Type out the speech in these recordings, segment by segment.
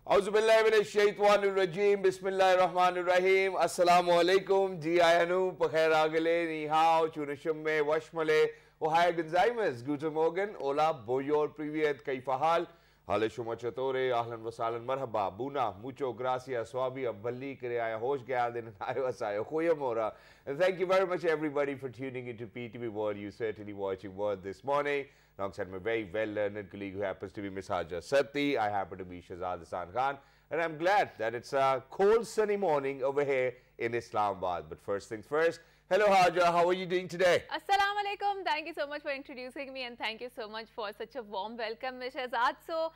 Auzubillahiminash-shaytanir-rajim. Bismillahir-rahmanir-rahim. Assalamualaikum. Ji ayanu, pakhair agale, ni hao, chunashumme, washmale, ohaya gonzaimas, guten morgen, hola, bonjour, privyet, kaifa hal, hale shuma chatore, ahlan wasalan, marhaba, buna, mucho gracias, swabi, abballi, kriya, hosh gayadin, ayo asayo, khuyamora. And thank you very much everybody for tuning into PTV World. You certainly watching World this morning. Alongside my very well-learned colleague who happens to be Miss Haja Satti. I happen to be Shahzad Hassan Khan. And I'm glad that it's a cold sunny morning over here in Islamabad. But first things first, hello Haja, how are you doing today? Assalamu alaikum. Thank you so much for introducing me and thank you so much for such a warm welcome, Miss Shahzad. So,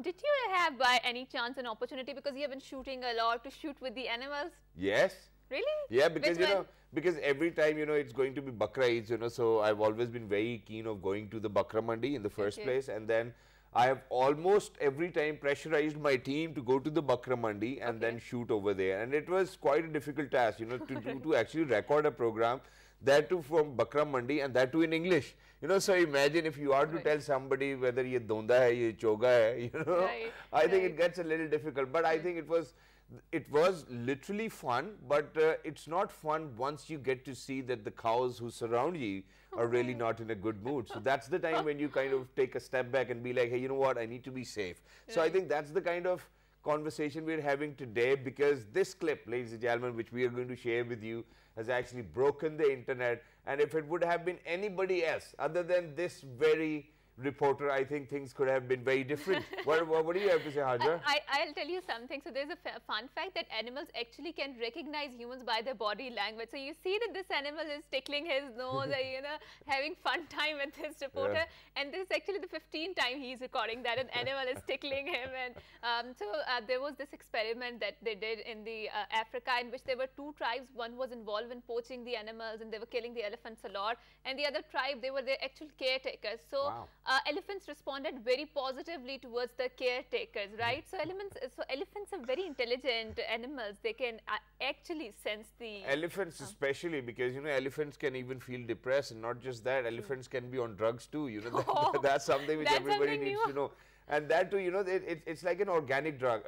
did you have by any chance an opportunity, because you have been shooting a lot, to shoot with the animals? Yes. Really? Yeah, because because every time it's going to be Bakra Eid, so I've always been very keen of going to the Bakra Mandi in the first place, and then I have almost every time pressurized my team to go to the Bakra Mandi and then shoot over there, and it was quite a difficult task, to actually record a program, that too from Bakra Mandi and that too in English. So imagine if you are to tell somebody whether ye donda hai, ye choga hai, I think it gets a little difficult, but I think it was literally fun, but it's not fun once you get to see that the cows who surround you are really not in a good mood. So that's the time when you kind of take a step back and be like, hey, you know what, I need to be safe. So I think that's the kind of conversation we're having today, because this clip, ladies and gentlemen, which we are going to share with you, has actually broken the internet. And if it would have been anybody else other than this very reporter, I think things could have been very different. What do you have to say, Haja? I'll tell you something. So there's a fun fact that animals actually can recognize humans by their body language. So you see that this animal is tickling his nose, having fun time with his reporter. And this is actually the 15th time he's recording that an animal is tickling him. And there was this experiment that they did in the Africa, in which there were two tribes. One was involved in poaching the animals and they were killing the elephants a lot. And the other tribe, they were their actual caretakers. So elephants responded very positively towards the caretakers, right? So elephants are very intelligent animals. They can actually sense the elephants, especially because elephants can even feel depressed, and not just that, elephants can be on drugs too. That's something which everybody needs to know. And that too, it's like an organic drug.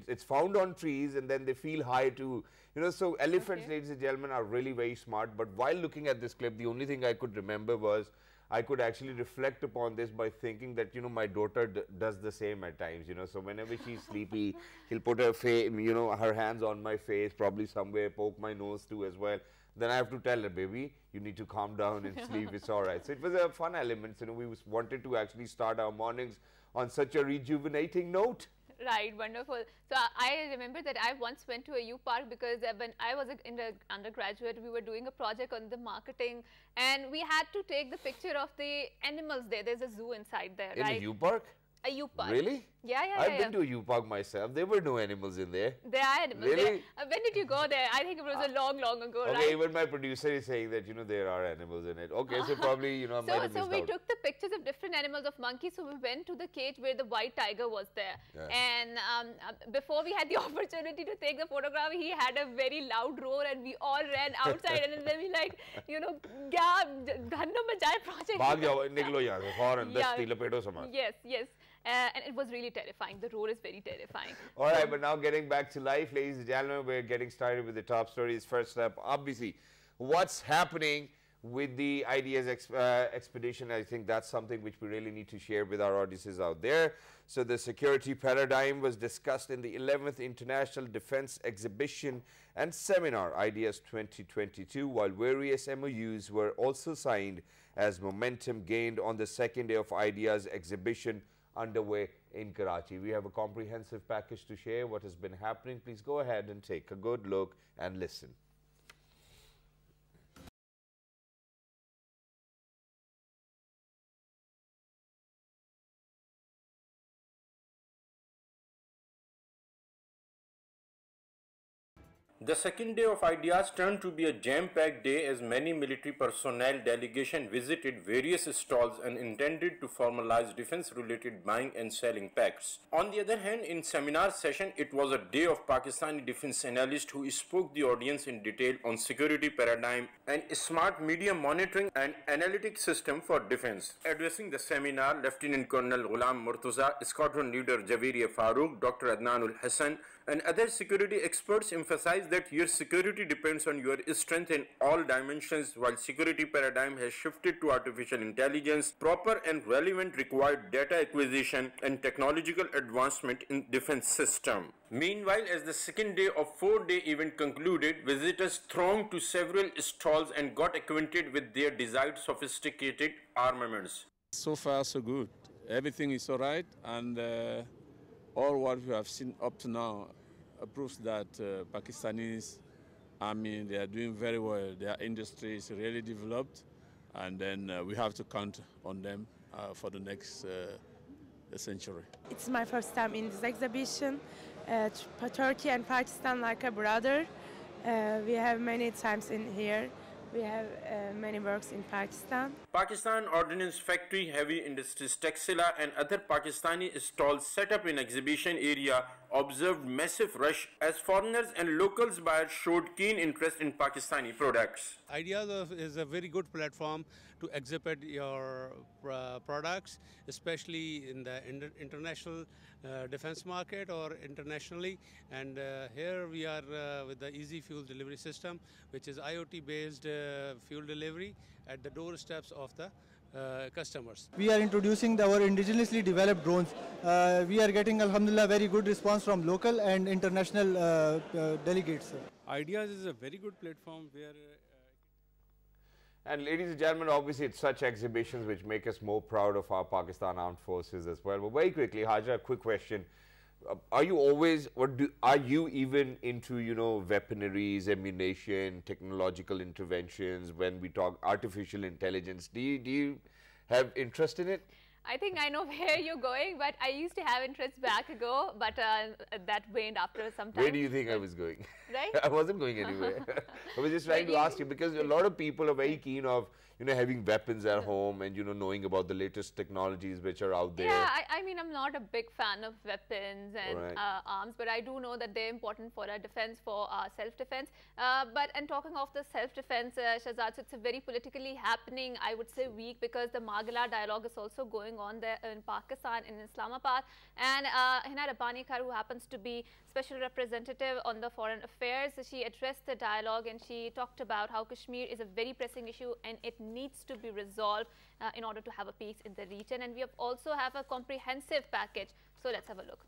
It's found on trees, and then they feel high too. So elephants, ladies and gentlemen, are really very smart. But while looking at this clip, the only thing I could remember was, I could actually reflect upon this by thinking that, my daughter does the same at times, So whenever she's sleepy, she'll put her her hands on my face, probably somewhere, poke my nose too as well. Then I have to tell her, baby, you need to calm down and sleep, it's all right. So it was a fun element, we wanted to actually start our mornings on such a rejuvenating note. Right, wonderful. So I remember that I once went to a U Park, because when I was in the undergraduate, we were doing a project on the marketing, and we had to take the picture of the animals there. There's a zoo inside there, right? In a U Park? A U Park. Really? Yeah. I've been to a U Park myself. There were no animals in there. There are animals. Really? When did you go there? I think it was a long ago, right? Okay, even my producer is saying that, there are animals in it. Okay, so probably, I might have missed So we out. took the pictures of different animals of monkeys. So we went to the cage where the white tiger was there. Yeah. And before we had the opportunity to take the photograph, he had a very loud roar, and we all ran outside. And then we like, kya dhanno machaye project. Bhag jao, niklo yahan se, fauran, dasti lapeto samaj. Yes. And it was really terrifying. The roar is very terrifying. All right, but now getting back to life, ladies and gentlemen, we're getting started with the top stories. First up, obviously, what's happening with the Ideas expedition? I think that's something which we really need to share with our audiences out there. So the security paradigm was discussed in the 11th International Defense Exhibition and Seminar, Ideas 2022, while various MOUs were also signed as momentum gained on the second day of Ideas exhibition underway in Karachi. We have a comprehensive package to share what has been happening. Please go ahead and take a good look and listen. The second day of Ideas turned to be a jam-packed day as many military personnel delegation visited various stalls and intended to formalize defense-related buying and selling pacts. On the other hand, in seminar session, it was a day of Pakistani defense analysts who spoke the audience in detail on security paradigm and smart media monitoring and analytic system for defense. Addressing the seminar, Lieutenant Colonel Ghulam Murtaza, Squadron Leader Javeria Farooq, Dr. Adnanul Hassan, and other security experts emphasized that your security depends on your strength in all dimensions. While security paradigm has shifted to artificial intelligence, proper and relevant required data acquisition and technological advancement in defense system. Meanwhile, as the second day of 4-day event concluded, visitors thronged to several stalls and got acquainted with their desired sophisticated armaments. So far, so good. Everything is all right, and all what we have seen up to now proves that Pakistanis, they are doing very well. Their industry is really developed, and then we have to count on them for the next century. It's my first time in this exhibition. Turkey and Pakistan like a brother. We have many times in here. We have many works in Pakistan. Pakistan Ordnance Factory, Heavy Industries Textila and other Pakistani stalls set up in exhibition area observed massive rush as foreigners and locals buyers showed keen interest in Pakistani products. Ideas is a very good platform to exhibit your products, especially in the international defense market or internationally. And here we are with the Easy Fuel Delivery System, which is IoT-based fuel delivery at the doorsteps of the customers. We are introducing our indigenously developed drones. We are getting, alhamdulillah, very good response from local and international delegates. Ideas is a very good platform where and ladies and gentlemen, obviously it's such exhibitions which make us more proud of our Pakistan Armed Forces as well. But very quickly, Haja, a quick question. Are you always, are you even into, weaponaries, ammunition, technological interventions when we talk artificial intelligence? Do you have interest in it? I think I know where you're going, but I used to have interest back ago, but that waned after some time. Where do you think I was going? Right? I wasn't going anywhere. I was just trying to ask you because a lot of people are very keen of, having weapons at home and, knowing about the latest technologies which are out there. Yeah, I mean, I'm not a big fan of weapons and arms, but I do know that they're important for our defense, for our self-defense. And talking of the self-defense, Shahzad, so it's a very politically happening, I would say, week because the Margalla dialogue is also going on there in Pakistan, in Islamabad. And Hina Rabbani Kar, who happens to be Special Representative on the Foreign Affairs, she addressed the dialogue and she talked about how Kashmir is a very pressing issue and it needs to be resolved in order to have a peace in the region. And we also have a comprehensive package. So let's have a look.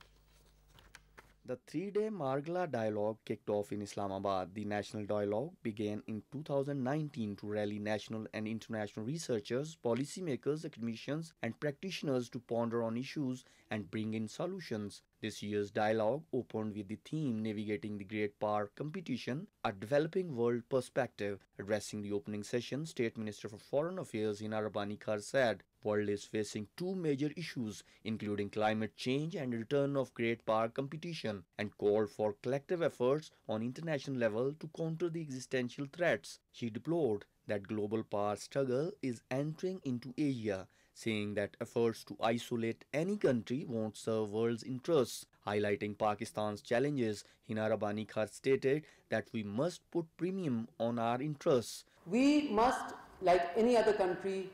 The 3-day Margalla dialogue kicked off in Islamabad. The national dialogue began in 2019 to rally national and international researchers, policymakers, academicians, and practitioners to ponder on issues and bring in solutions. This year's dialogue opened with the theme Navigating the Great Power Competition, a developing world perspective. Addressing the opening session, State Minister for Foreign Affairs Hina Rabbani Kar said, world is facing two major issues, including climate change and return of great power competition, and called for collective efforts on international level to counter the existential threats. She deplored that global power struggle is entering into Asia, saying that efforts to isolate any country won't serve world's interests. Highlighting Pakistan's challenges, Hina Rabbani Kar stated that we must put premium on our interests. We must, like any other country,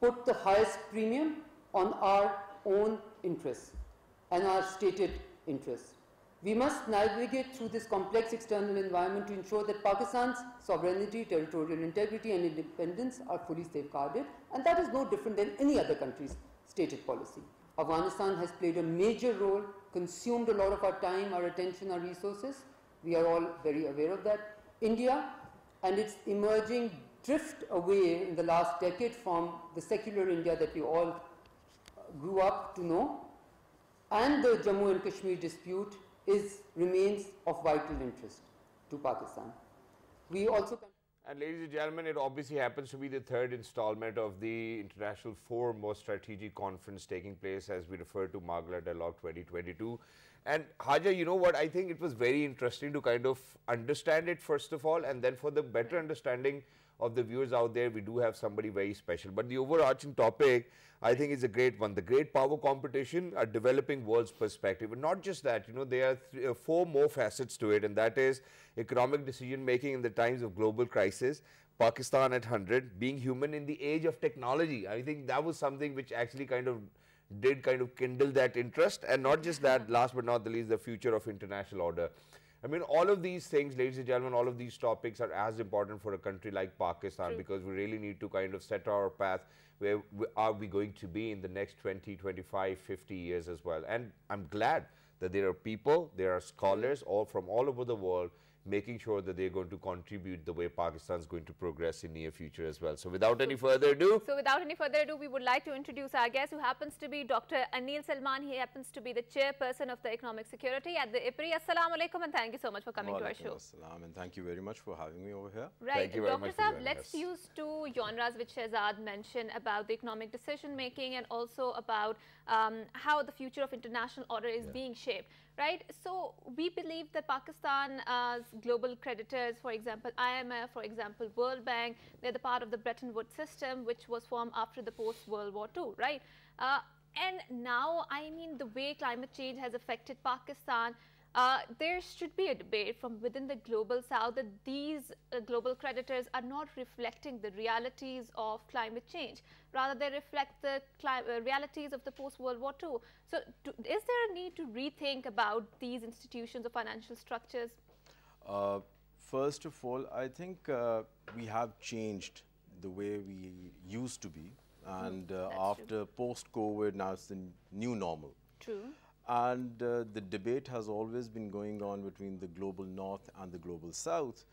put the highest premium on our own interests and our stated interests. We must navigate through this complex external environment to ensure that Pakistan's sovereignty, territorial integrity and independence are fully safeguarded, and that is no different than any other country's stated policy. Afghanistan has played a major role, consumed a lot of our time, our attention, our resources. We are all very aware of that. India and its emerging drift away in the last decade from the secular India that we all grew up to know, and the Jammu and Kashmir dispute remains of vital interest to Pakistan. We also And ladies and gentlemen, it obviously happens to be the third installment of the International Foremost Strategic Conference taking place, as we refer to, Margalla Dialogue 2022. And Haja, you know what, I think it was very interesting to kind of understand it first of all, and then for the better understanding of the viewers out there, we do have somebody very special. But the overarching topic, I think, is a great one. The great power competition, a developing world's perspective. And not just that, you know, there are four more facets to it, and that is economic decision making in the times of global crisis, Pakistan at 100, being human in the age of technology. I think that was something which actually kind of kindle that interest. And not just that, last but not the least, the future of international order. I mean, all of these things, ladies and gentlemen, all of these topics are as important for a country like Pakistan. True. Because we really need to kind of set our path where are we going to be in the next 20, 25, 50 years as well. And I'm glad that there are people, there are scholars all from all over the world making sure that they're going to contribute the way Pakistan is going to progress in near future as well. So without any further ado. We would like to introduce our guest, who happens to be Dr. Anil Salman. He happens to be the chairperson of the Economic Security at the IPRI. Assalamu alaikum, and thank you so much for coming to our show. Assalam, and thank you very much for having me over here. Right. Thank you very much for Dr. Saab, joining let's us. use two genres which Shehzad mentioned about the economic decision making and also about how the future of international order is being shaped. Right, so we believe that Pakistan's global creditors, for example, IMF, for example, World Bank, they're the part of the Bretton Woods system, which was formed after the post-World War II, right? And now, I mean, the way climate change has affected Pakistan, there should be a debate from within the global south that these global creditors are not reflecting the realities of climate change. Rather, they reflect the realities of the post-World War II. So, is there a need to rethink about these institutions or financial structures? First of all, I think we have changed the way we used to be. And after post-COVID, now it's the new normal. True. And the debate has always been going on between the global north and the global south.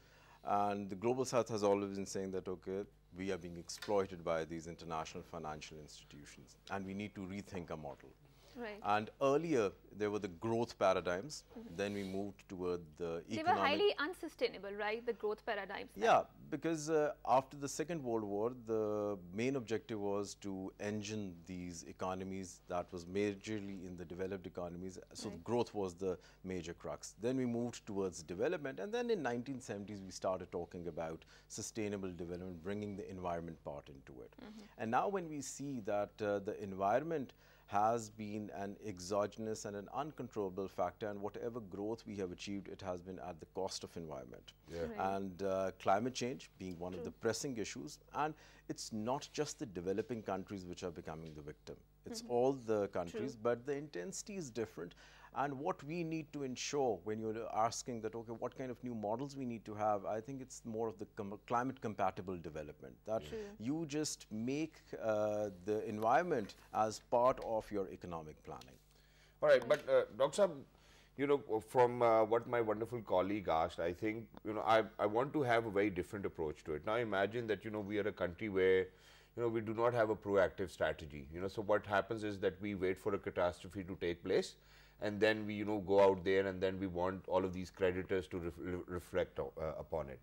And the global south has always been saying that, okay, we are being exploited by these international financial institutions and we need to rethink our model. Right. And earlier, there were the growth paradigms. Then we moved toward the economic. They were highly unsustainable, right? The growth paradigms. Yeah, because after the Second World War, the main objective was to engine these economies that was majorly in the developed economies. So growth was the major crux. Then we moved towards development. And then in 1970s, we started talking about sustainable development, bringing the environment part into it. And now when we see that the environment has been an exogenous and an uncontrollable factor, and whatever growth we have achieved, it has been at the cost of environment. And climate change being one of the pressing issues, and it's not just the developing countries which are becoming the victim. It's all the countries, but the intensity is different. And what we need to ensure when you're asking that, okay, what kind of new models we need to have, I think it's more of the climate compatible development, that you just make the environment as part of your economic planning. All right, but Dr. Saab, you know, from what my wonderful colleague asked, I think, you know, I want to have a very different approach to it. Now imagine that, you know, we are a country where, you know, we do not have a proactive strategy. You know, so what happens is that we wait for a catastrophe to take place, and then we, you know, go out there and then we want all of these creditors to reflect upon it.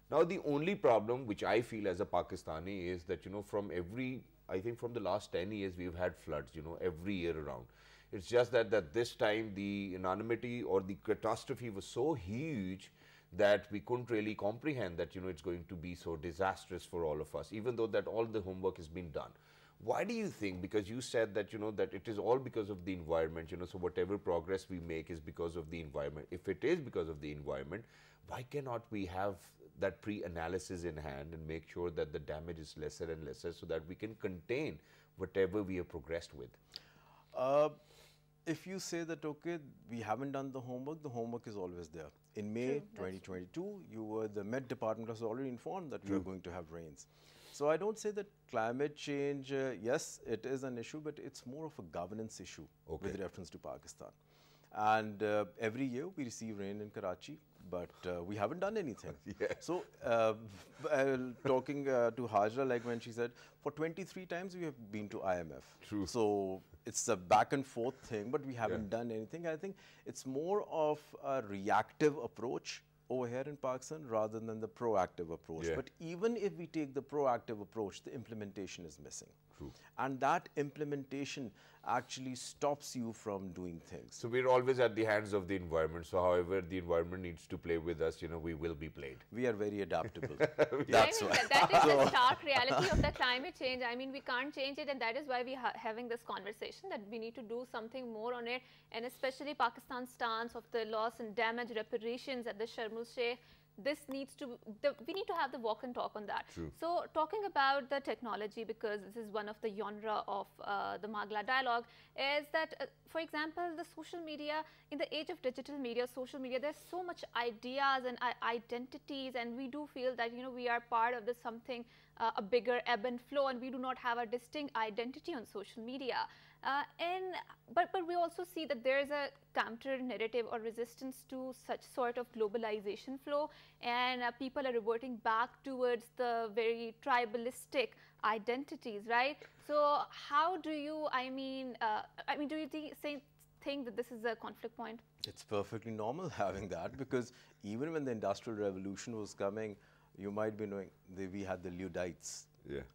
Now, the only problem which I feel as a Pakistani is that, you know, I think from the last 10 years, we've had floods, you know, every year around. It's just that this time the enormity or the catastrophe was so huge that we couldn't really comprehend that, you know, it's going to be so disastrous for all of us, even though that all the homework has been done. Why do you think? Because you said that, you know, that it is all because of the environment, you know, so whatever progress we make is because of the environment. If it is because of the environment, why cannot we have that pre-analysis in hand and make sure that the damage is lesser and lesser so that we can contain whatever we have progressed with? If you say that, okay, we haven't done the homework is always there. In May 2022, the Met Department was already informed that we are going to have rains. So I don't say that climate change, yes, it is an issue, but it's more of a governance issue with reference to Pakistan. And every year we receive rain in Karachi, but we haven't done anything. So talking to Hajra, like when she said, for 23 times we have been to IMF. True. So it's a back and forth thing, but we haven't done anything. I think it's more of a reactive approach over here in Pakistan rather than the proactive approach. But even if we take the proactive approach, the implementation is missing. True. And that implementation actually stops you from doing things. So we're always at the hands of the environment. So however the environment needs to play with us, you know, we will be played. We are very adaptable. That's why. That is the stark reality of the climate change. I mean, we can't change it, and that is why we are having this conversation that we need to do something more on it, and especially Pakistan's stance of the loss and damage reparations at the Sharm el-Sheikh. This needs to, we need to have the walk and talk on that. True. So talking about the technology, because this is one of the genre of the Margalla dialogue, is that, for example, the social media, in the age of digital media, social media, there's so much ideas and identities, and we do feel that, you know, we are part of this something, a bigger ebb and flow, and we do not have a distinct identity on social media. But we also see that there is a counter narrative or resistance to such sort of globalization flow, and people are reverting back towards the very tribalistic identities, right? So how do you, do you think that this is a conflict point? It's perfectly normal having that, because even when the Industrial Revolution was coming, you might be knowing we had the Luddites.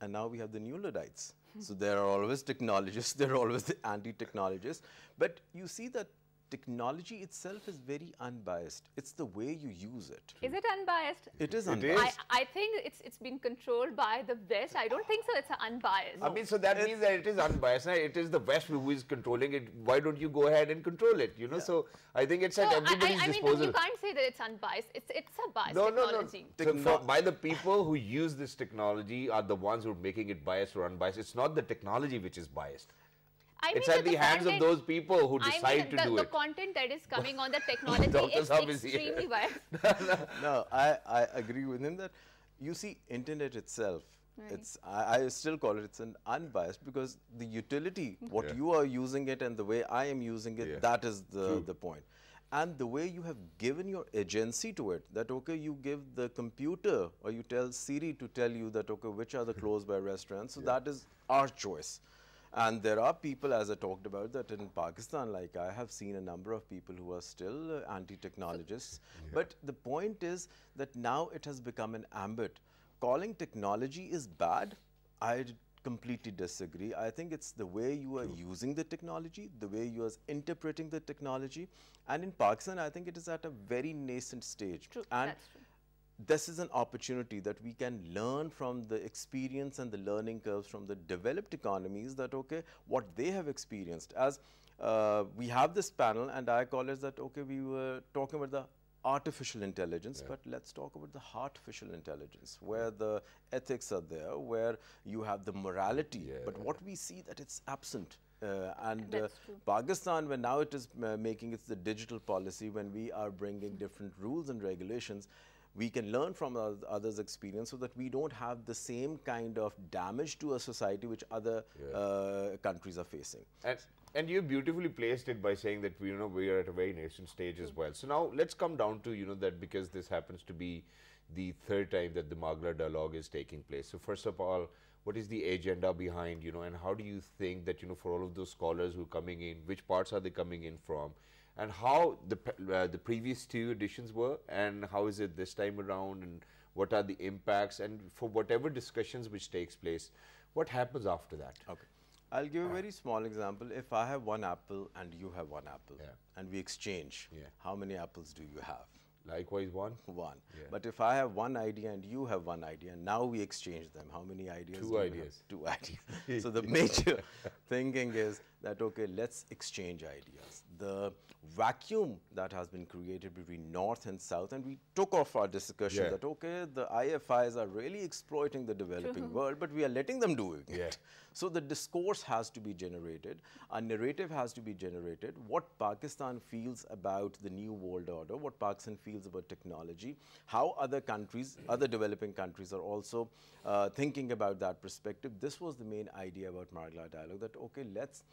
And now we have the new Luddites. So there are always technologists, there are always the anti-technologists. But you see that technology itself is very unbiased. It's the way you use it. Is it unbiased? It is unbiased. I think it's been controlled by the West. I don't think so it's unbiased. I mean, so that means that it is unbiased. It is the West who is controlling it. Why don't you go ahead and control it? You know, so I think it's at everybody's disposal. I mean, you can't say that it's unbiased. It's a biased technology. So by the people who use this technology are the ones who are making it biased or unbiased. It's not the technology which is biased. It's at the hands of those people who decide to do it. The content that is coming on the technology is extremely biased. No, I agree with him that, you see, internet itself, I still call it's an unbiased, because the utility, what you are using it and the way I am using it, that is the point. And the way you have given your agency to it, that okay, you give the computer or you tell Siri to tell you that okay, which are the close by restaurants, so that is our choice. And there are people, as I talked about, that in Pakistan, like I have seen a number of people who are still anti-technologists. But the point is that now it has become an ambit. Calling technology is bad, I completely disagree. I think it's the way you are using the technology, the way you are interpreting the technology. And in Pakistan, I think it is at a very nascent stage. And that's true. This is an opportunity that we can learn from the experience and the learning curves from the developed economies, that okay, what they have experienced. As we have this panel, and I call it that okay, we were talking about the artificial intelligence, but let's talk about the artificial intelligence, where the ethics are there, where you have the morality, but what we see that it's absent. Pakistan, when now it is making its the digital policy, when we are bringing different rules and regulations, we can learn from others' experience so that we don't have the same kind of damage to a society which other countries are facing. And you beautifully placed it by saying that we are at a very nascent stage as well. So now let's come down to that, because this happens to be the third time that the Margalla dialogue is taking place. So first of all, what is the agenda behind, and how do you think that, for all of those scholars who are coming in, which parts are they coming in from? And how the previous two editions were, and how is it this time around, and what are the impacts, and for whatever discussions which takes place, what happens after that? Okay, I'll give a very small example. If I have one apple and you have one apple, and we exchange, how many apples do you have? Likewise, one. But if I have one idea and you have one idea, and now we exchange them, how many ideas? Two ideas. Two ideas. So the major thinking is that, okay, let's exchange ideas. The vacuum that has been created between North and South, and we took off our discussion that, okay, the IFIs are really exploiting the developing world, but we are letting them do it. So the discourse has to be generated, a narrative has to be generated, what Pakistan feels about the new world order, what Pakistan feels about technology, how other countries, other developing countries are also thinking about that perspective. This was the main idea about Margalla dialogue, that okay, let's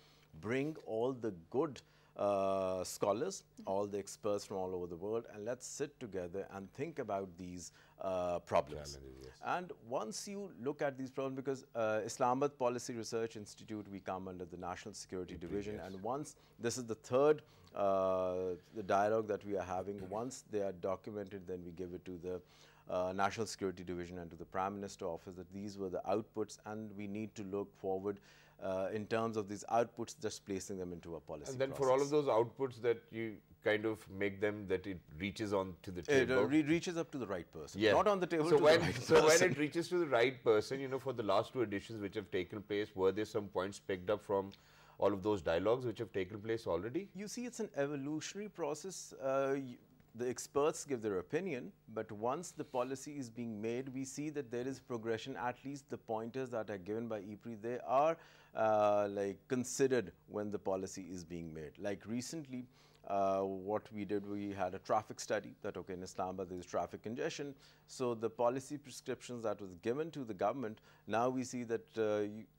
bring all the good scholars, all the experts from all over the world, and let's sit together and think about these problems. Yes. And once you look at these problems, because Islamabad Policy Research Institute, we come under the National Security Division, and once, this is the third the dialogue that we are having, once they are documented, then we give it to the National Security Division and to the Prime Minister office that these were the outputs, and we need to look forward in terms of these outputs, just placing them into a policy And then process. for all of those outputs that you kind of make them that it reaches on to the table. It reaches up to the right person, Yeah. not on the table So to when, the right so person. when it reaches to the right person, you know, for the last two editions which have taken place, were there some points picked up from all of those dialogues which have taken place already? You see, it's an evolutionary process. The experts give their opinion, but once the policy is being made, we see that there is progression. At least the pointers that are given by EPRI, they are like considered when the policy is being made. Like recently, what we did, we had a traffic study that, okay, in Islamabad there is traffic congestion. So the policy prescriptions that was given to the government, now we see that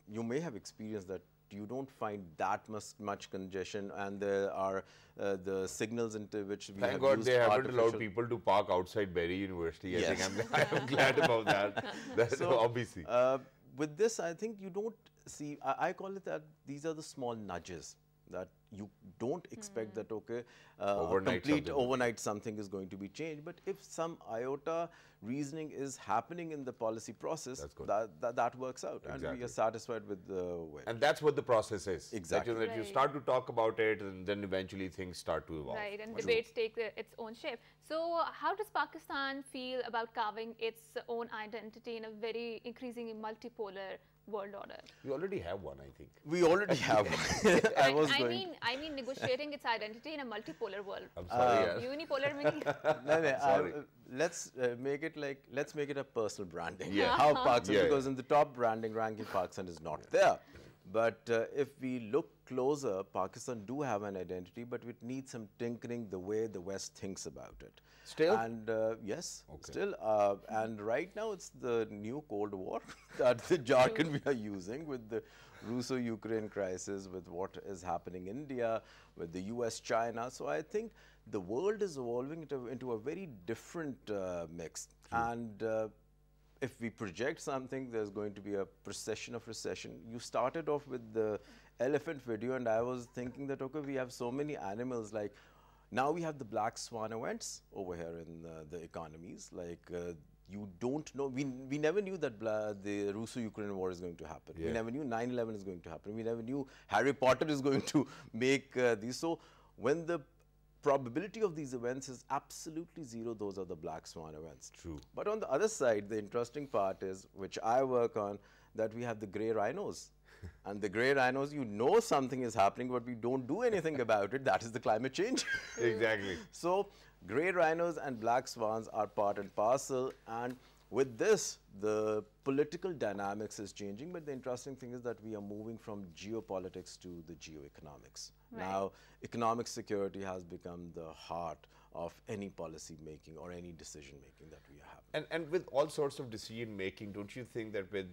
you may have experienced that you don't find that much congestion, and there are the signals into which we Thank have God used they haven't artificial- allowed people to park outside Berry University. Yes. I think I'm glad about that. That's So, obviously. With this, I think you don't see, I call it that these are the small nudges that you don't expect that, okay, overnight something is going to be changed. But if some iota reasoning is happening in the policy process, that works out. Exactly. And we are satisfied with the way. And that's what the process is. Exactly. That you start to talk about it, and then eventually things start to evolve. Right, and debates take its own shape. So how does Pakistan feel about carving its own identity in a very increasingly multipolar world order? We already have one, I think. We already have one. I mean negotiating its identity in a multipolar world. I'm sorry. Unipolar meaning? No, let's make it a personal branding. Yeah. How Pakistan, because in the top branding ranking, Pakistan is not there. But if we look closer, Pakistan do have an identity, but it needs some tinkering the way the West thinks about it. Still? And yes, still. And right now it's the new Cold War, that's the jargon we are using with the Russo-Ukraine crisis, with what is happening in India, with the US-China. So I think the world is evolving into a very different mix. And if we project something, there's going to be a procession of recession. You started off with the elephant video, and I was thinking that, okay, we have so many animals, like now we have the black swan events over here in the economies. Like you don't know, we never knew that the Russo-Ukraine war is going to happen. Yeah. We never knew 9/11 is going to happen. We never knew Harry Potter is going to make these. So when the probability of these events is absolutely zero, those are the black swan events. True. But on the other side, the interesting part is, which I work on, that we have the grey rhinos. And the grey rhinos, you know something is happening, but we don't do anything about it. That is the climate change. Exactly. So grey rhinos and black swans are part and parcel. And with this, the political dynamics is changing. But the interesting thing is that we are moving from geopolitics to the geoeconomics. Right. Now, economic security has become the heart of any policy making or any decision making that we are having. And with all sorts of decision making, don't you think that with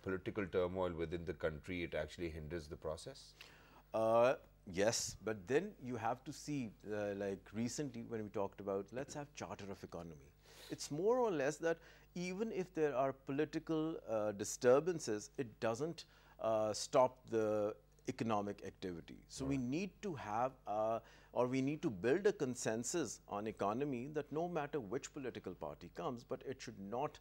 political turmoil within the country, it actually hinders the process? Yes, but then you have to see, like recently when we talked about, let's have charter of economy. It's more or less that even if there are political disturbances, it doesn't stop the economic activity. So we need to have we need to build a consensus on economy that no matter which political party comes, but it should not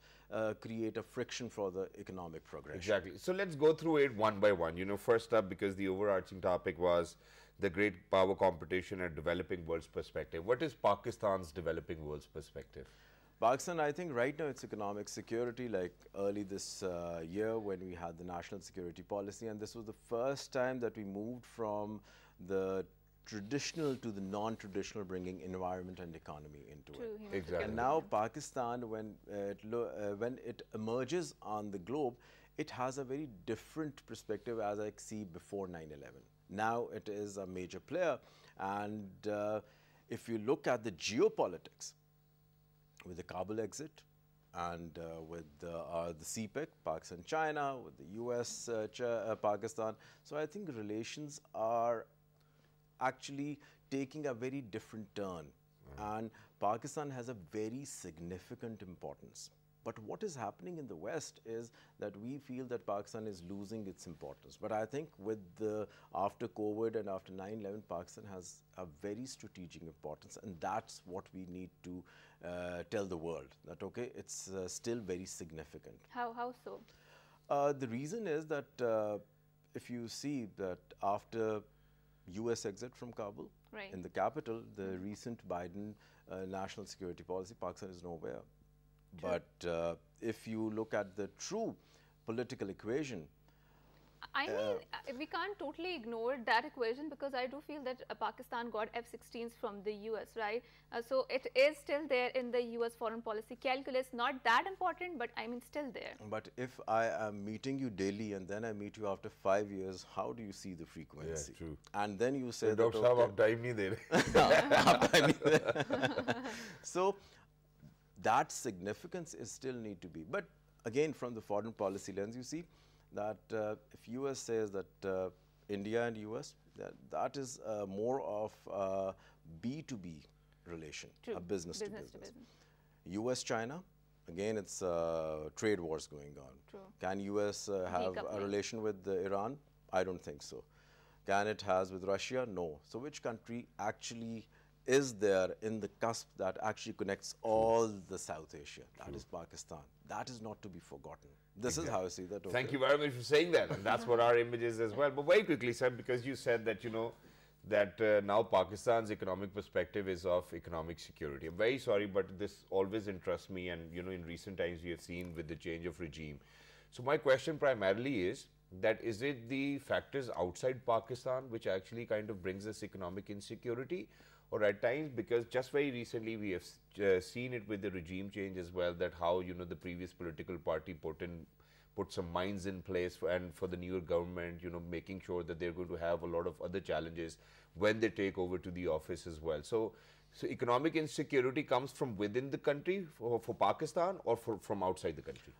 create a friction for the economic progression. Exactly. So let's go through it one by one. You know, first up, because the overarching topic was the great power competition and developing world's perspective. What is Pakistan's developing world's perspective? Pakistan, I think right now it's economic security, like early this year when we had the national security policy, and this was the first time that we moved from the traditional to the non-traditional, bringing environment and economy into it. Exactly. And now Pakistan, when it emerges on the globe, it has a very different perspective as I see before 9/11. Now it is a major player, and if you look at the geopolitics, with the Kabul exit and with the CPEC, Pakistan-China, with the US, Pakistan. So I think relations are actually taking a very different turn. And Pakistan has a very significant importance. But what is happening in the West is that we feel that Pakistan is losing its importance. But I think with after COVID and after 9/11, Pakistan has a very strategic importance, and that's what we need to tell the world, that okay, it's still very significant. How so? The reason is that if you see that after US exit from Kabul, in the capital, the recent Biden national security policy, Pakistan is nowhere. True. But if you look at the true political equation, I mean, we can't totally ignore that equation, because I do feel that Pakistan got F-16s from the US, right? So it is still there in the US foreign policy calculus, not that important, but I mean still there. But if I am meeting you daily and then I meet you after 5 years, how do you see the frequency? Yeah, true. And then you say that, okay. So that significance is still need to be. But again, from the foreign policy lens, you see that if US says that India and US, that is more of a B2B relation, True. a business to business. US-China, again, it's trade wars going on. True. Can US have a relation with Iran? I don't think so. Can it has with Russia? No. So which country actually is there in the cusp that actually connects all the South Asia? That is Pakistan. That is not to be forgotten. This is how I see that. Okay. Thank you very much for saying that, and that's what our image is as well. But very quickly, sir, because you said that, you know, that now Pakistan's economic perspective is of economic security. I'm very sorry, but this always interests me, and, you know, in recent times we have seen with the change of regime. So my question primarily is that is it the factors outside Pakistan which actually kind of brings us economic insecurity? Or at times, because just very recently we have seen it with the regime change as well, that how, you know, the previous political party put some mines in place for the newer government, you know, making sure that they're going to have a lot of other challenges when they take over to the office as well. So economic insecurity comes from within the country for Pakistan, or from outside the country?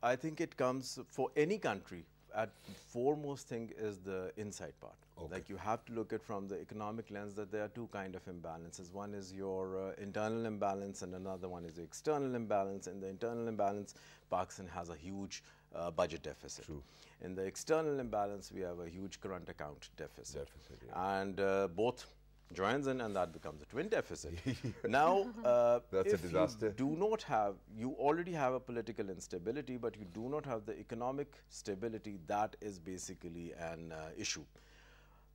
I think it comes for any country. At foremost thing is the inside part. Okay. Like you have to look at from the economic lens that there are two kind of imbalances. One is your internal imbalance, and another one is the external imbalance. In the internal imbalance, Pakistan has a huge budget deficit. True. In the external imbalance, we have a huge current account deficit. Yeah. And both joins in, and that becomes a twin deficit. Now, that's a disaster. You do not have, you already have a political instability, but you do not have the economic stability. That is basically an issue.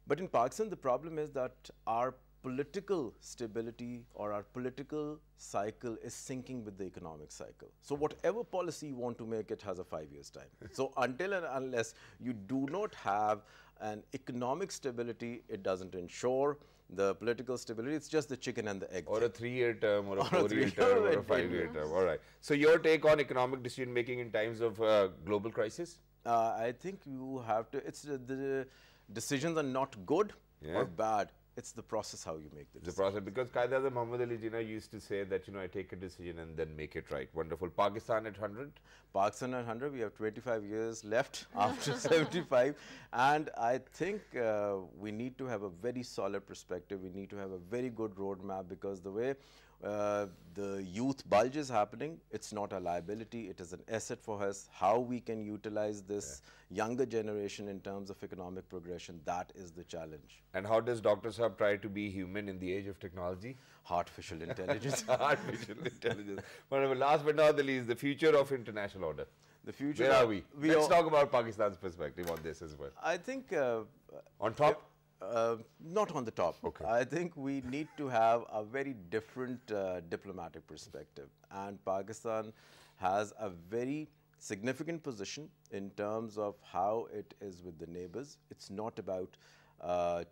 But in Pakistan, the problem is that our political stability or our political cycle is syncing with the economic cycle. So whatever policy you want to make, it has a 5 years time. So until and unless you do not have an economic stability, it doesn't ensure the political stability. It's just the chicken and the egg. Or a 3-year term, or a 4-year term, or a 5-year term. All right. So your take on economic decision making in times of global crisis? I think you have to, it's the decisions are not good or bad. It's the process how you make the decision. The process, because Qaeda Muhammad Ali Jinnah used to say that, you know, I take a decision and then make it right. Wonderful. Pakistan at 100? Pakistan at 100, we have 25 years left after 75. And I think we need to have a very solid perspective. We need to have a very good roadmap, because the way the youth bulge is happening, it's not a liability, it is an asset for us. How we can utilize this younger generation in terms of economic progression, that is the challenge. And how does Dr. Saab try to be human in the age of technology? Artificial intelligence. Artificial intelligence. Whatever. Last but not the least, the future of international order. The future. Where are we? Let's talk about Pakistan's perspective on this as well. I think on top? Not on the top. Okay. I think we need to have a very different diplomatic perspective, and Pakistan has a very significant position in terms of how it is with the neighbors. It's not about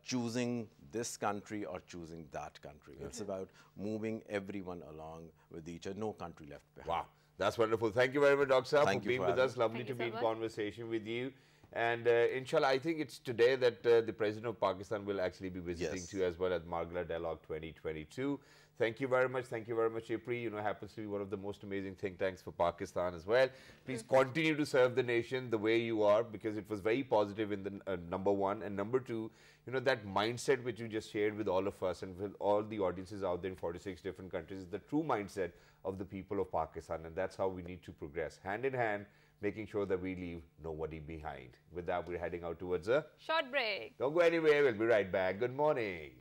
choosing this country or choosing that country. It's about moving everyone along with each other. No country left behind. Wow, that's wonderful. Thank you very much, Dr. Saab, for being with us. Lovely to be in much. conversation with you. And inshallah, I think it's today that the President of Pakistan will actually be visiting too as well at Margalla Dialogue 2022. Thank you very much. Thank you very much, Ipri. Happens to be one of the most amazing think tanks for Pakistan as well. Please continue to serve the nation the way you are, because it was very positive in the number one. And number two, that mindset which you just shared with all of us and with all the audiences out there in 46 different countries is the true mindset of the people of Pakistan. And that's how we need to progress, hand in hand, making sure that we leave nobody behind. With that, we're heading out towards a short break. Don't go anywhere. We'll be right back. Good morning.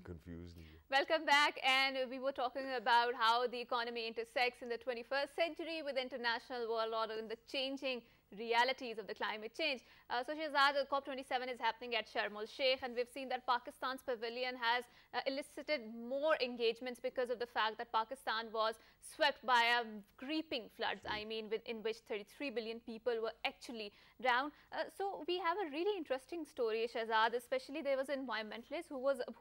Confused. Welcome back, and we were talking about how the economy intersects in the 21st century with the international world order and the changing realities of the climate change. So Shehzad, COP27 is happening at Sharm el-Sheikh, and we've seen that Pakistan's pavilion has elicited more engagements because of the fact that Pakistan was swept by a creeping floods, in which 33 billion people were actually drowned. So we have a really interesting story, Shehzad. Especially there was an environmentalist who was a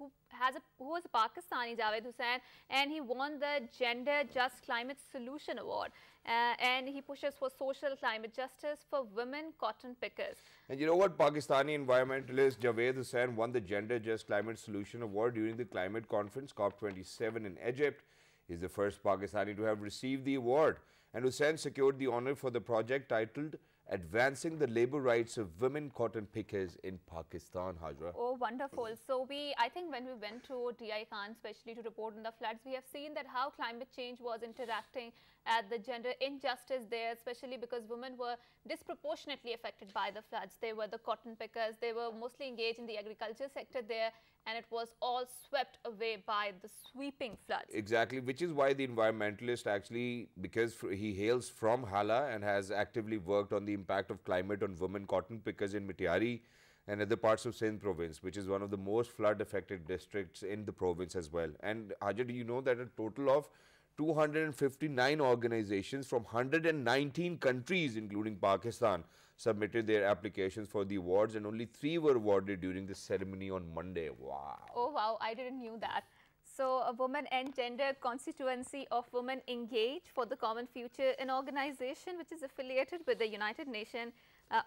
Pakistani, Javed Hussain, and he won the Gender Just Climate Solution Award. And he pushes for social climate justice for women cotton pickers. And you know what? Pakistani environmentalist Javed Hussain won the Gender Just Climate Solution Award during the climate conference COP27 in Egypt. He's the first Pakistani to have received the award. And Hussain secured the honor for the project titled Advancing the Labor Rights of Women Cotton Pickers in Pakistan, Hajra. Oh, wonderful. So I think when we went to DI Khan, especially to report on the floods, we have seen that how climate change was interacting at the gender injustice there, especially because women were disproportionately affected by the floods. They were the cotton pickers. They were mostly engaged in the agriculture sector there, and it was all swept away by the sweeping floods. Exactly, which is why the environmentalist actually, because he hails from Hala and has actively worked on the impact of climate on women cotton pickers in Mitiari and other parts of Sindh province, which is one of the most flood affected districts in the province as well. And Hajar, do you know that a total of 259 organizations from 119 countries, including Pakistan, submitted their applications for the awards, and only 3 were awarded during the ceremony on Monday. Wow. Oh, wow. I didn't know that. So, a Women and Gender Constituency of Women Engage for the Common Future, an organization which is affiliated with the United Nations,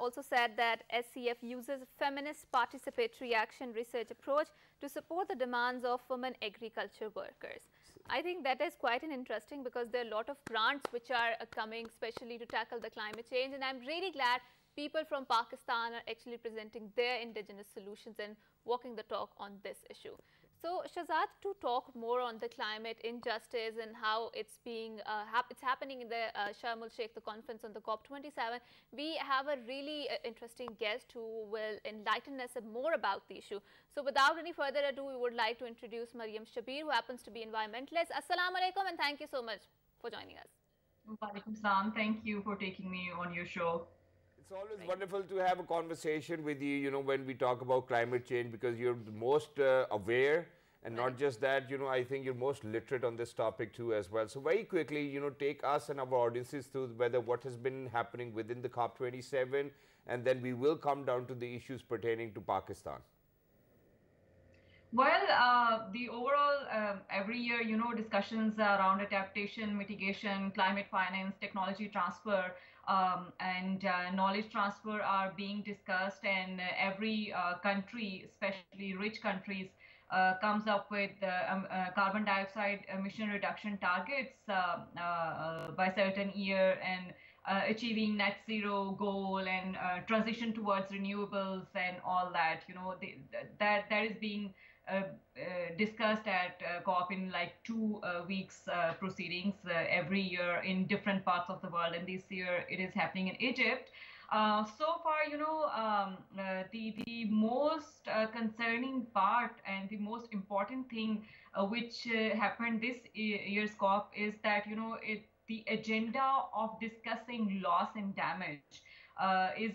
also said that SCF uses feminist participatory action research approach to support the demands of women agriculture workers. I think that is quite an interesting, because there are a lot of grants which are coming especially to tackle the climate change, and I'm really glad people from Pakistan are actually presenting their indigenous solutions and walking the talk on this issue. So, Shehzad, to talk more on the climate injustice and how it's being it's happening in the Sharm el-Sheikh, the conference on the COP27, we have a really interesting guest who will enlighten us more about the issue. So, without any further ado, we would like to introduce Mariam Shabir, who happens to be environmentalist. Assalamu alaikum, and thank you so much for joining us. Walaikum salam. Thank you for taking me on your show. It's always wonderful to have a conversation with you, when we talk about climate change, because you're the most aware, and not just that, I think you're most literate on this topic too as well. So very quickly, take us and our audiences through whether what has been happening within the COP27, and then we will come down to the issues pertaining to Pakistan. Well, the overall, every year, discussions around adaptation, mitigation, climate finance, technology transfer, and knowledge transfer are being discussed, and every country, especially rich countries, comes up with carbon dioxide emission reduction targets by certain year, and achieving net zero goal and transition towards renewables and all that. That is being discussed at COP in like 2 weeks proceedings every year in different parts of the world, and this year it is happening in Egypt. So far, the most concerning part and the most important thing which happened this year's COP is that the agenda of discussing loss and damage is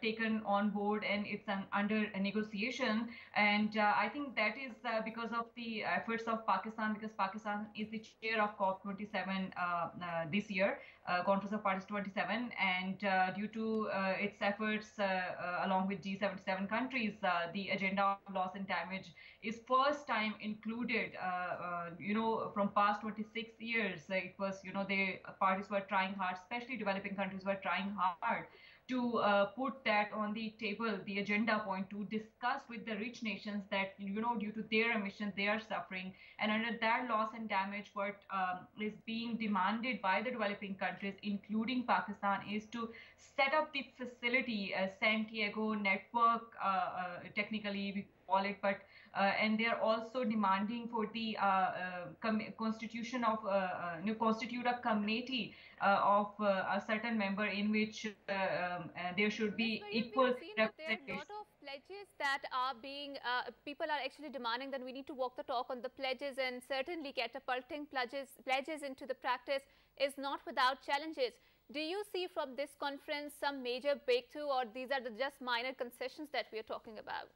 taken on board, and it's under a negotiation. And I think that is because of the efforts of Pakistan, because Pakistan is the chair of COP27 this year, Conference of Parties 27, and due to its efforts along with G77 countries, the agenda of loss and damage is first time included. From past 26 years, it was, the parties were trying hard, especially developing countries were trying hard to put that on the table, the agenda point, to discuss with the rich nations that, due to their emissions, they are suffering. And under that loss and damage, what is being demanded by the developing countries, including Pakistan, is to set up the facility, Santiago network, technically we call it, but and they are also demanding for the constitution of constitute a committee of a certain member in which there should be equal representation. There are a lot representation. of pledges that are being, people are actually demanding that we need to walk the talk on the pledges, and certainly catapulting pledges into the practice is not without challenges. Do you see from this conference some major breakthrough, or these are just minor concessions that we are talking about?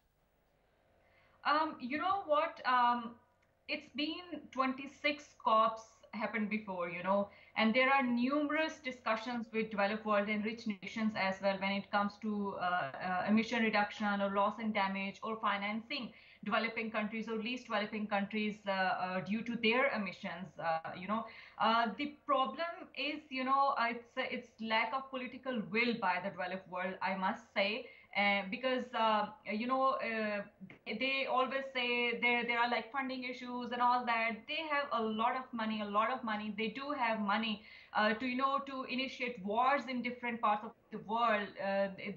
You know what? It's been 26 COPs happened before, and there are numerous discussions with developed world and rich nations as well when it comes to emission reduction or loss and damage or financing developing countries or least developing countries due to their emissions. The problem is, it's lack of political will by the developed world, I must say. Because they always say there are like funding issues and all that. They have a lot of money. They do have money to initiate wars in different parts of the world.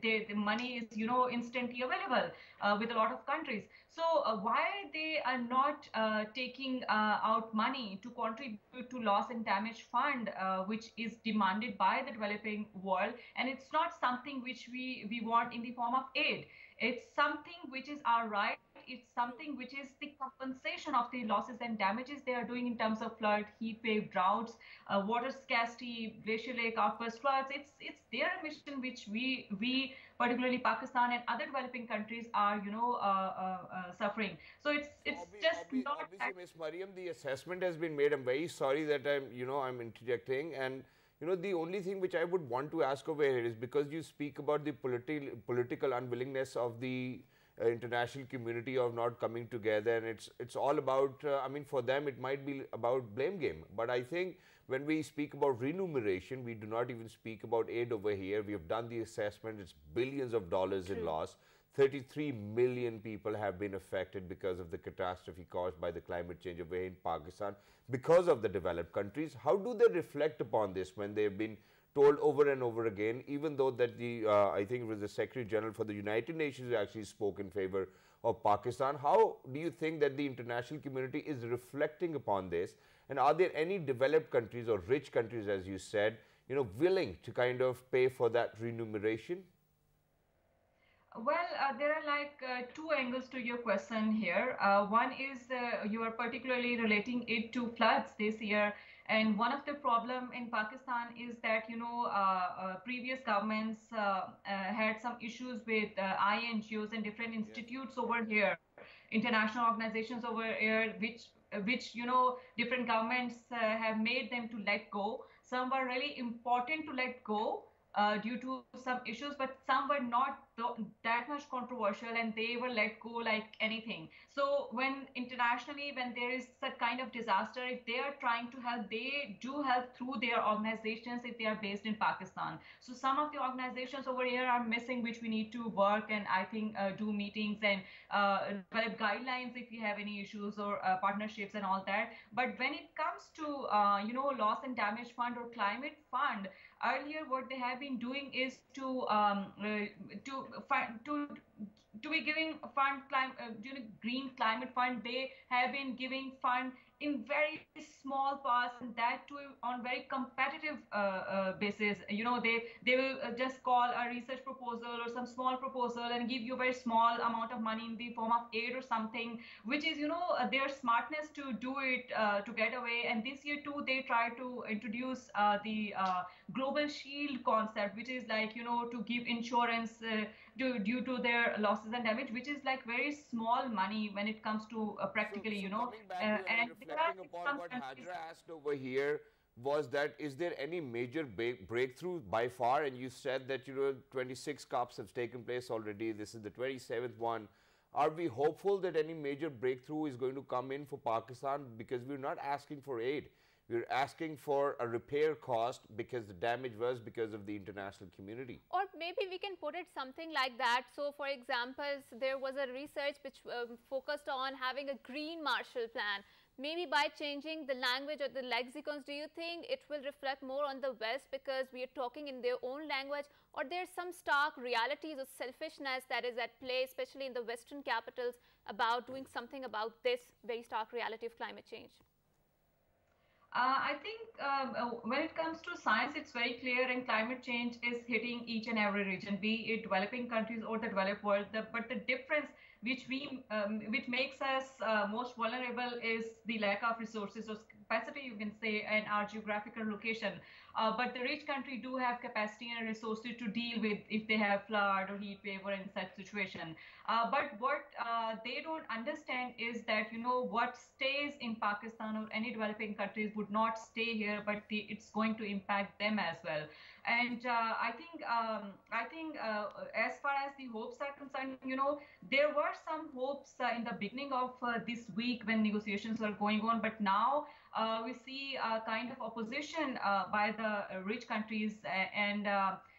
The money is instantly available with a lot of countries. So why they are not taking out money to contribute to loss and damage fund, which is demanded by the developing world? And it's not something which we want in the form of aid. It's something which is our right. It's something which is the compensation of the losses and damages they are doing in terms of flood, heat wave, droughts, water scarcity, glacial lake outburst floods. It's their mission which we particularly Pakistan and other developing countries are suffering. So it's just not. Obviously, Ms. Mariam, the assessment has been made. I'm very sorry that I'm interjecting, and the only thing which I would want to ask over here is, because you speak about the political unwillingness of the international community of not coming together, and it's all about, for them it might be about blame game. But I think when we speak about remuneration, we do not even speak about aid over here. We have done the assessment, it's billions of dollars in loss. 33 million people have been affected because of the catastrophe caused by the climate change over here in Pakistan because of the developed countries. How do they reflect upon this when they've been told over and over again, even though that I think it was the Secretary General for the United Nations who actually spoke in favor of Pakistan? How do you think that the international community is reflecting upon this? And are there any developed countries or rich countries, as you said, willing to kind of pay for that remuneration? Well, there are like two angles to your question here. One is you are particularly relating it to floods this year. And one of the problem in Pakistan is that, previous governments had some issues with INGOs and different institutes over here, international organizations over here, which different governments have made them to let go. Some were really important to let go due to some issues, but some were not that much controversial, and they were let go like anything. So when internationally, when there is such kind of disaster, if they are trying to help, they do help through their organizations if they are based in Pakistan. So some of the organizations over here are missing, which we need to work and I think do meetings and develop guidelines if you have any issues or partnerships and all that. But when it comes to loss and damage fund or climate fund, earlier what they have been doing is to be giving fund green climate fund. They have been giving fund in very small parts, and that too on very competitive basis. They will just call a research proposal or some small proposal and give you a very small amount of money in the form of aid or something, which is their smartness to do it to get away. And this year too they try to introduce the global shield concept, which is like to give insurance due to their losses and damage, which is like very small money when it comes to practically, Coming back to it and and there are reflecting upon some what countries. Hajra asked over here was that is there any major breakthrough by far? And you said that 26 COPs have taken place already. This is the 27th one. Are we hopeful that any major breakthrough is going to come in for Pakistan? Because we're not asking for aid. We're asking for a repair cost because the damage was because of the international community. Or maybe we can put it something like that. So, for example, there was a research which focused on having a green Marshall Plan. Maybe by changing the language or the lexicons, do you think it will reflect more on the West because we are talking in their own language? Or there's some stark realities of selfishness that is at play, especially in the Western capitals, about doing something about this very stark reality of climate change? I think when it comes to science, it's very clear, and climate change is hitting each and every region, be it developing countries or the developed world. But the difference which makes us most vulnerable is the lack of resources or capacity, you can say, and our geographical location. But the rich country do have capacity and resources to deal with if they have flood or heat wave or in such situation. But what they don't understand is that what stays in Pakistan or any developing countries would not stay here, but it's going to impact them as well. And I think as far as the hopes are concerned, there were some hopes in the beginning of this week when negotiations were going on, but now we see a kind of opposition by the rich countries, and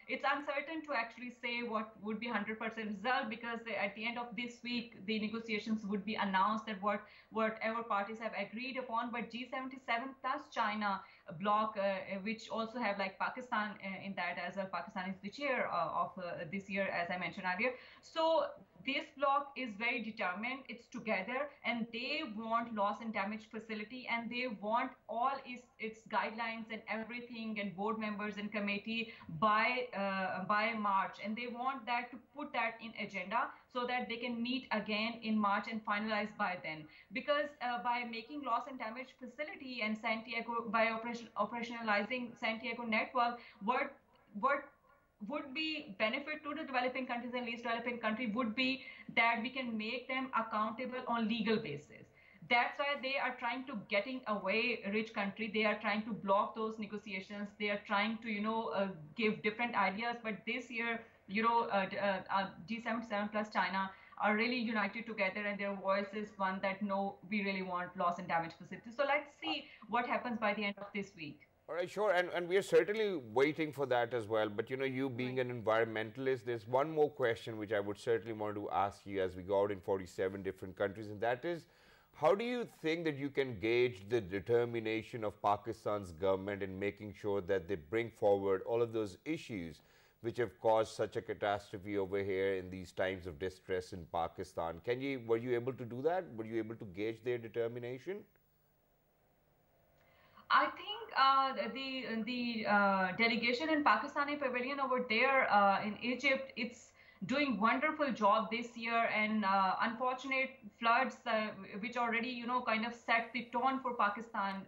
it's uncertain to actually say what would be 100% result, because at the end of this week the negotiations would be announced that whatever parties have agreed upon. But G77 plus China bloc, which also have like Pakistan in that as well. Pakistan is the chair of this year, as I mentioned earlier. So this bloc is very determined. It's together, and they want loss and damage facility, and they want all its guidelines and everything, and board members and committee by March, and they want that to put that in agenda so that they can meet again in March and finalize by then. Because by making loss and damage facility and Santiago, by operationalizing Santiago network, what would be benefit to the developing countries and least developing country would be that we can make them accountable on legal basis. That's why they are trying to getting away rich country. They are trying to block those negotiations. They are trying to give different ideas. But this year, G77 plus China are really united together, and their voice is one that no, we really want loss and damage facilities. So let's see what happens by the end of this week. All right, sure, and we are certainly waiting for that as well. But you being an environmentalist, there's one more question which I would certainly want to ask you as we go out in 47 different countries, and that is, how do you think that you can gauge the determination of Pakistan's government in making sure that they bring forward all of those issues which have caused such a catastrophe over here in these times of distress in Pakistan? Were you able to do that? Were you able to gauge their determination? I think the delegation in Pakistani pavilion over there in Egypt, it's doing wonderful job this year, and unfortunate floods which already kind of set the tone for Pakistan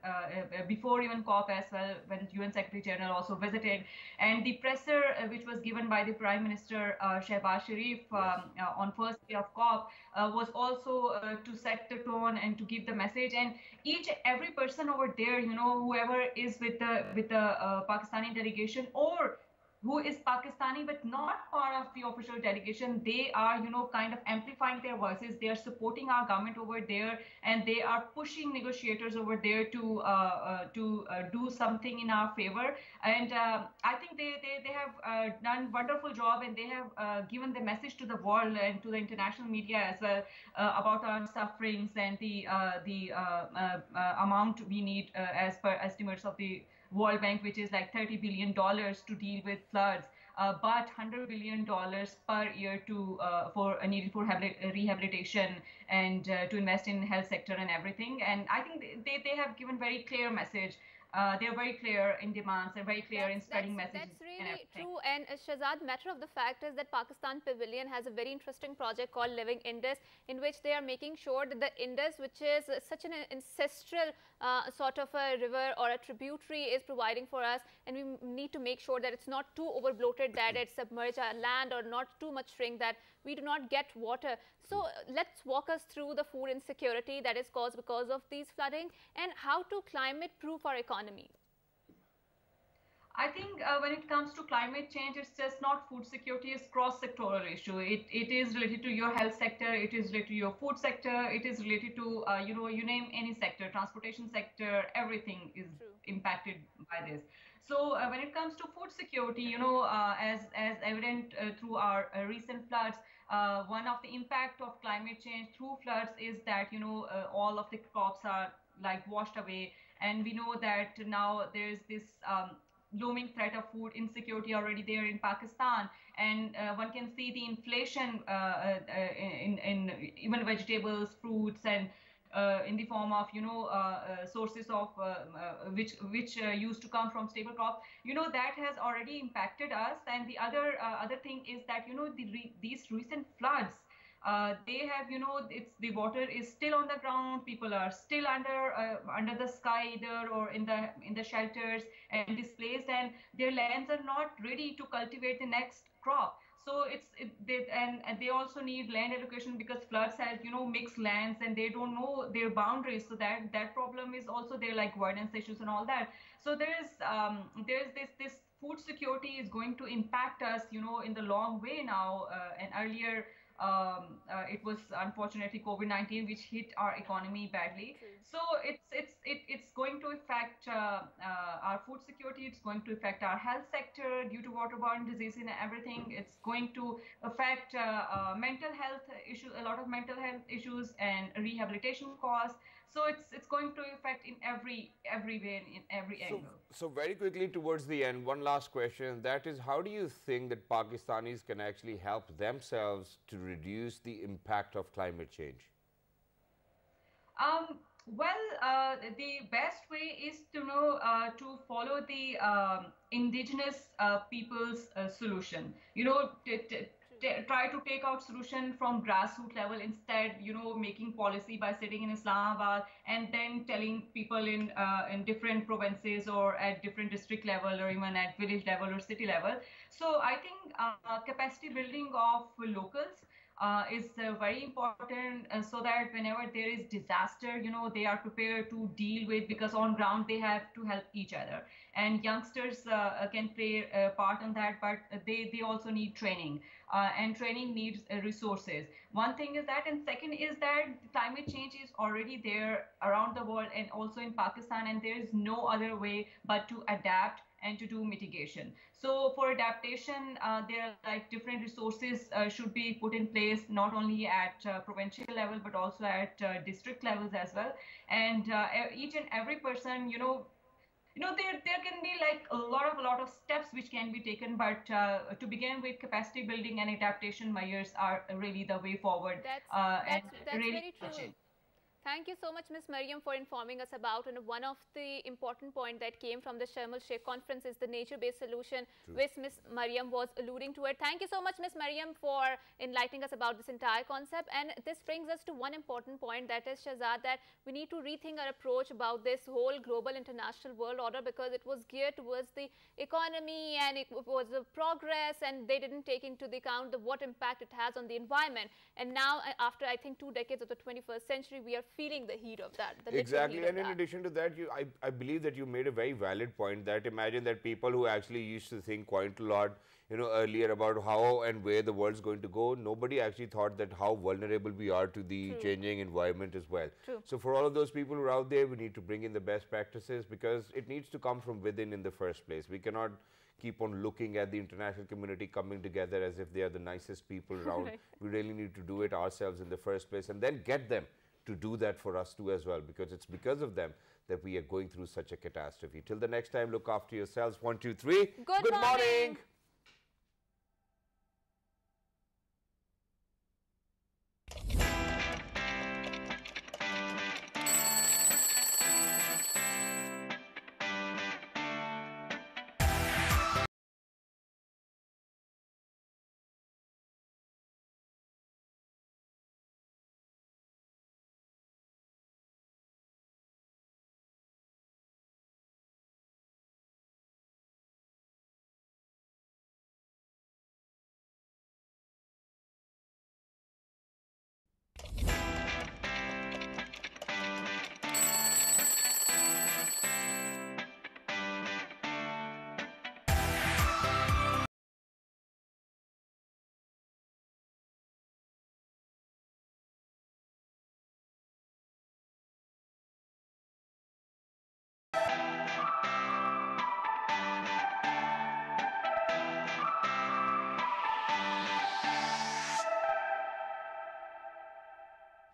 before even COP as well, when UN Secretary General also visited, and the presser which was given by the Prime Minister Shehbaz Sharif on first day of COP was also to set the tone and to give the message. And every person over there, whoever is with the Pakistani delegation or who is Pakistani but not part of the official delegation, they are, kind of amplifying their voices. They are supporting our government over there, and they are pushing negotiators over there to do something in our favor. And I think they have done wonderful job, and they have given the message to the world and to the international media as well about our sufferings and the amount we need as per estimates of the World Bank, which is like $30 billion to deal with floods, but $100 billion per year to for needed for rehabilitation and to invest in health sector and everything. And I think they have given very clear message. They're very clear in demands. They're very clear in spreading messages. That's really true. And Shahzad, matter of the fact is that Pakistan Pavilion has a very interesting project called Living Indus, in which they are making sure that the Indus, which is such an ancestral sort of a river or a tributary, is providing for us, and we need to make sure that it's not too over bloated, that it submerges our land, or not too much shrink that we do not get water. So let's walk us through the food insecurity that is caused because of these flooding, and how to climate proof our economy. I think when it comes to climate change, it's just not food security, it's cross-sectoral issue. It is related to your health sector, it is related to your food sector, it is related to, you name any sector, transportation sector, everything is impacted by this. So when it comes to food security, as evident through our recent floods, one of the impact of climate change through floods is that, all of the crops are like washed away. And we know that now there's this looming threat of food insecurity already there in Pakistan, and one can see the inflation in even vegetables, fruits, and in the form of sources of which used to come from staple crops. That has already impacted us. And the other thing is that these recent floods, they have, it's the water is still on the ground. People are still under the sky either, or in the shelters and displaced, and their lands are not ready to cultivate the next crop. So they also need land allocation, because floods have mixed lands and they don't know their boundaries. So that problem is also there, like governance issues and all that. So there's this food security is going to impact us in the long way now. And earlier it was unfortunately COVID-19 which hit our economy badly. So it's going to affect our food security. It's going to affect our health sector due to waterborne disease and everything. It's going to affect mental health issues, a lot of mental health issues and rehabilitation costs. So it's going to affect in every way, in every angle. So very quickly towards the end, one last question. That is, how do you think that Pakistanis can actually help themselves to reduce the impact of climate change? Well, the best way is to follow the indigenous people's solution. Try to take out solution from grassroots level instead, making policy by sitting in Islamabad and then telling people in different provinces or at different district level or even at village level or city level. So I think capacity building of locals is very important, so that whenever there is disaster, they are prepared to deal with, because on ground they have to help each other. And youngsters can play a part in that, but they also need training, and training needs resources. One thing is that, and second is that climate change is already there around the world and also in Pakistan, and there is no other way but to adapt and to do mitigation. So for adaptation, there are like different resources should be put in place, not only at provincial level, but also at district levels as well. And each and every person, there can be like a lot of steps which can be taken, but to begin with, capacity building and adaptation measures are really the way forward. That's really very true. Thank you so much, Ms. Mariam, for informing us about, and one of the important points that came from the Sharm el-Sheikh conference is the nature-based solution, which Ms. Mariam was alluding to it. Thank you so much, Ms. Mariam, for enlightening us about this entire concept. And this brings us to one important point, that is, Shahzad, that we need to rethink our approach about this whole global international world order, because it was geared towards the economy and it was the progress, and they didn't take into account what impact it has on the environment. And now, after I think 2 decades of the 21st century, we are feeling the heat of that. The Exactly, and in that. addition to that, I believe that you made a very valid point that imagine that people who actually used to think quite a lot, earlier about how and where the world's going to go, nobody actually thought that how vulnerable we are to the changing environment as well. True. So for all of those people who are out there, we need to bring in the best practices because it needs to come from within in the first place. We cannot keep on looking at the international community coming together as if they are the nicest people around. Right. We really need to do it ourselves in the first place and then get them to do that for us too as well, because it's because of them that we are going through such a catastrophe. Till the next time, look after yourselves. 1, 2, 3. Good morning.